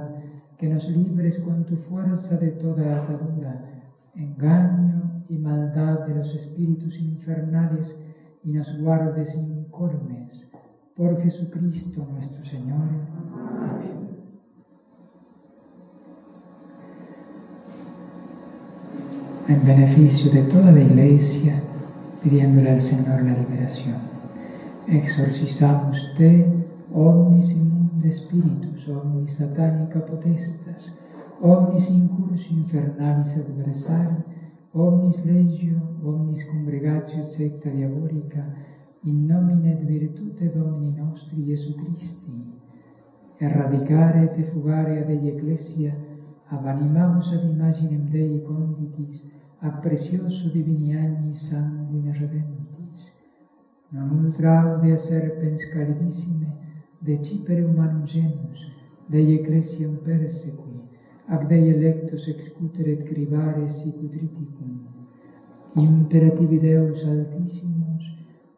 que nos libres con tu fuerza de toda atadura, engaño y maldad de los espíritus infernales y nos guardes incólumes. Por Jesucristo nuestro Señor. Amén. En beneficio de toda la Iglesia, pidiéndole al Señor la liberación, exorcizamos te, omnis immunde spiritus, omnis satanica potestas, omnis incursio infernalis adversari, omnis legio, omnis congregatio et secta diabolica, in nomine et virtute Domini nostri Iesu Christi, eradicare et fugare ad ei ecclesia, ab animamus ad imaginem Dei conditis, ab precioso divini agni sanguine redentis, non ultra aude a serpens calidissime, decipere humanum genus, Dei ecclesiam persequi, ac Dei electos excutere et cribare sicut triticum, imperativi Deus altissimus,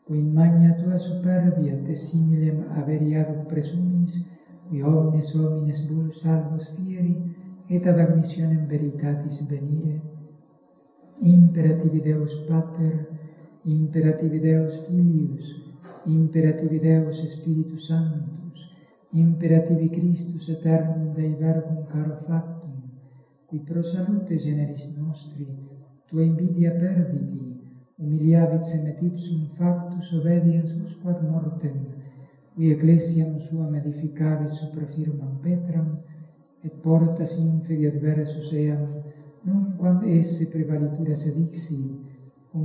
qui in magna tua superbia te similem averiado presumis, qui omnes homines vul salvos fieri, et ad admissionem veritatis venire, imperativi Deus Pater, imperativi Deus Filius, imperativi Deus Spiritus Sanctus, imperativi Christus aeternum Dei Verbum caro factum, qui pro salute generis nostri, tua invidia perditi, humiliavit semet ipsum factus obediens usquad mortem, qui ecclesiam suam edificavit supra firmam Petram, et portas inferi adversus eam, nunquam esse prevalitura sedixi,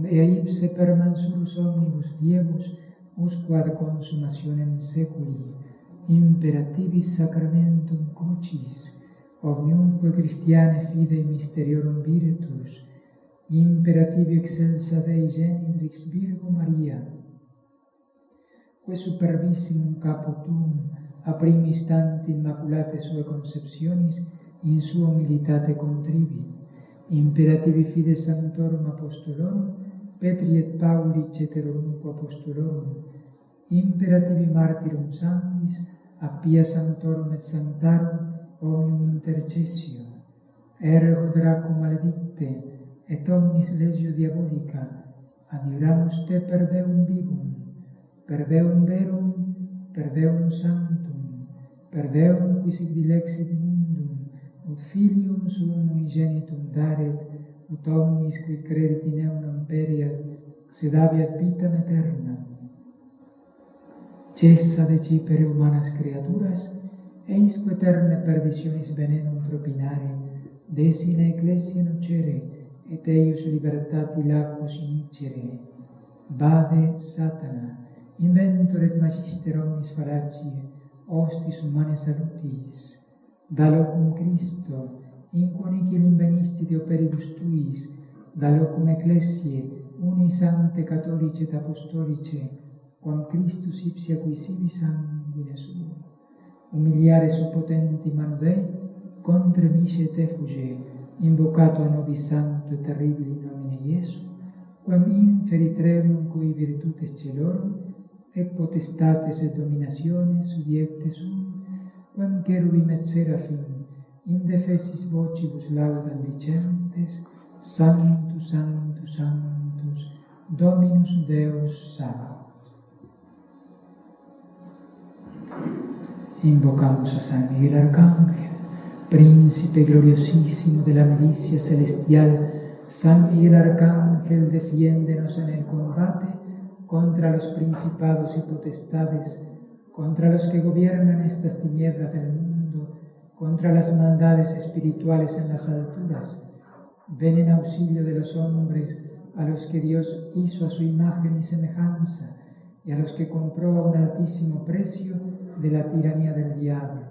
ea ipse per mansurus omnibus diebus, usquad consummationem seculi, imperativis sacramentum crucis, omniumque Christiane fidei mysteriorum virtus, imperativi excelsa Dei Genidrix Virgo Maria, que superbissimum capo tuum, a primo istante immaculate sue conceptionis, in sua humilitate contribi, imperativi fides sanctorum apostolorum, Petri et Pauli ceterumque apostolorum, imperativi martyrum sanguis, a pia sanctorum et sanctarum, omnium intercessio, ergo Draco maledicte, et omnis legio diabolica, adjuramus te per Deum vivum, per Deum verum, per Deum sanctum, per Deum qui sic dilexit mundum, ut Filium suum unigenitum daret, ut omnis qui credit in eum periat, sed habeat vitam aeternam. Cessa decipere humanas creaturas, eisque eterne perditionis venenum propinare, desine ecclesia nocere, et eius libertati lacus inicere. Vade, Satana, inventor et magister omnis fallaciae, hostis humanae salutis, da locum Christo, in quo nihil invenisti de operibus tuis, da locum ecclesiae, uni sancte catholice et apostolice, quam Christus ipsi acquisivi sanguine suo, umiliare su potenti manu Dei, contre misce et effuge, invocato a nobis sancto et terribili nomine Iesu, quam inferi tremum cui virtute celorum,
et potestates et dominationes subiecte sum, quem cherubim et seraphim, indefessis vocibus laudam dicentes, Sanctus, Sanctus, Sanctus, Dominus Deus Sabaoth. Invocamos a San Miguel Arcángel, príncipe gloriosísimo de la milicia celestial. San Miguel Arcángel, defiéndenos en el combate contra los principados y potestades, contra los que gobiernan estas tinieblas del mundo, contra las maldades espirituales en las alturas. Ven en auxilio de los hombres, a los que Dios hizo a su imagen y semejanza, y a los que compró a un altísimo precio de la tiranía del diablo.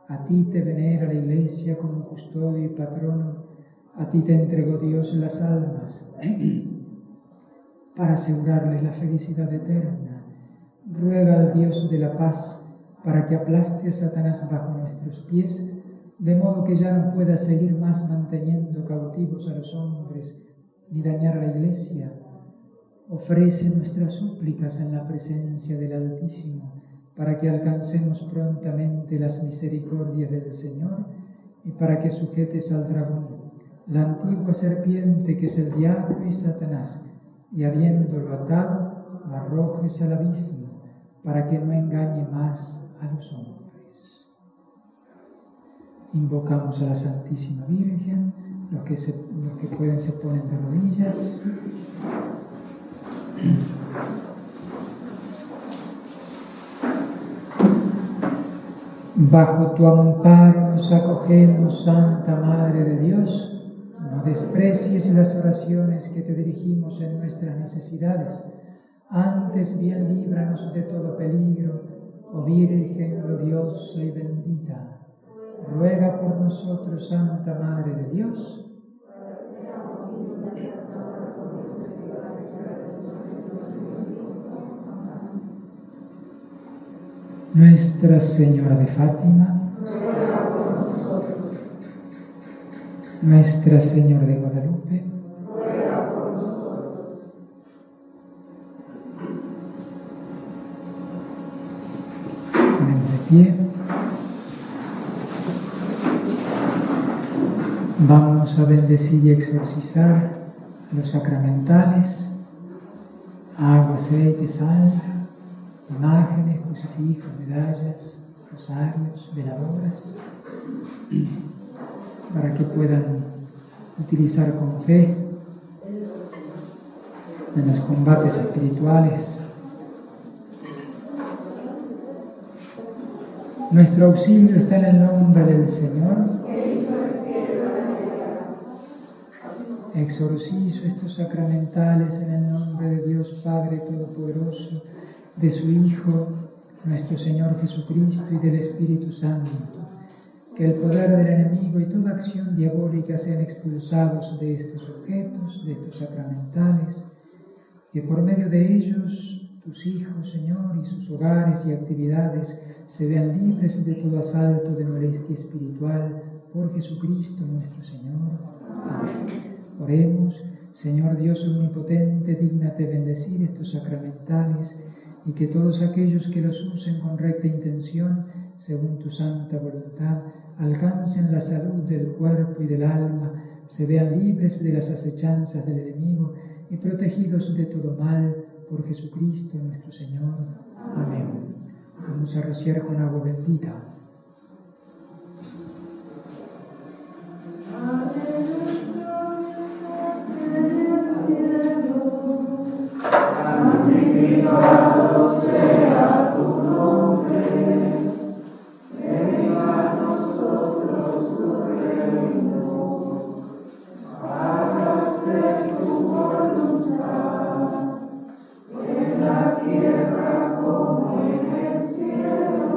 A ti te venera la Iglesia como custodio y patrono, a ti te entregó Dios las almas, para asegurarles la felicidad eterna. Ruega al Dios de la paz, para que aplaste a Satanás bajo nuestros pies, de modo que ya no pueda seguir más manteniendo cautivos a los hombres, ni dañar a la Iglesia. Ofrece nuestras súplicas en la presencia del Altísimo, para que alcancemos prontamente las misericordias del Señor, y para que sujetes al dragón, la antigua serpiente que es el diablo y Satanás, y habiéndolo atado, lo arrojes al abismo, para que no engañe más a los hombres. Invocamos a la Santísima Virgen. Los que pueden se ponen de rodillas. Bajo tu amparo nos acogemos, Santa Madre de Dios. No desprecies las oraciones que te dirigimos en nuestras necesidades. Antes bien líbranos de todo peligro, oh Virgen gloriosa y bendita. Ruega por nosotros, Santa Madre de Dios. Nuestra Señora de Fátima, Nuestra Señora de Guadalupe, ponemos de pie. Vamos a bendecir y exorcizar los sacramentales, agua, aceite, sal, imágenes, crucifijos, medallas, rosarios, veladoras, para que puedan utilizar con fe en los combates espirituales. Nuestro auxilio está en el nombre del Señor. Exorcizo estos sacramentales en el nombre de Dios Padre Todopoderoso, de su Hijo, nuestro Señor Jesucristo, y del Espíritu Santo. Que el poder del enemigo y toda acción diabólica sean expulsados de estos objetos, de estos sacramentales, que por medio de ellos tus hijos, Señor, y sus hogares y actividades se vean libres de todo asalto de molestia espiritual, por Jesucristo nuestro Señor. Amén. Oremos. Señor Dios omnipotente, dígnate bendecir estos sacramentales, y que todos aquellos que los usen con recta intención, según tu santa voluntad, alcancen la salud del cuerpo y del alma, se vean libres de las acechanzas del enemigo y protegidos de todo mal, por Jesucristo nuestro Señor. Amén. Vamos a rociar con agua bendita.
Santificado sea tu nombre, venga a nosotros tu reino, hágase tu voluntad, en la tierra como en el cielo.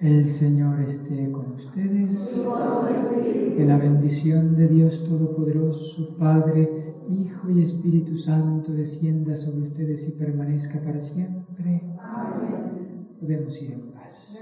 El Señor esté con ustedes. Que la bendición de Dios Todopoderoso, Padre, Hijo y Espíritu Santo descienda sobre ustedes y permanezca para siempre. Amén. Podemos ir en paz.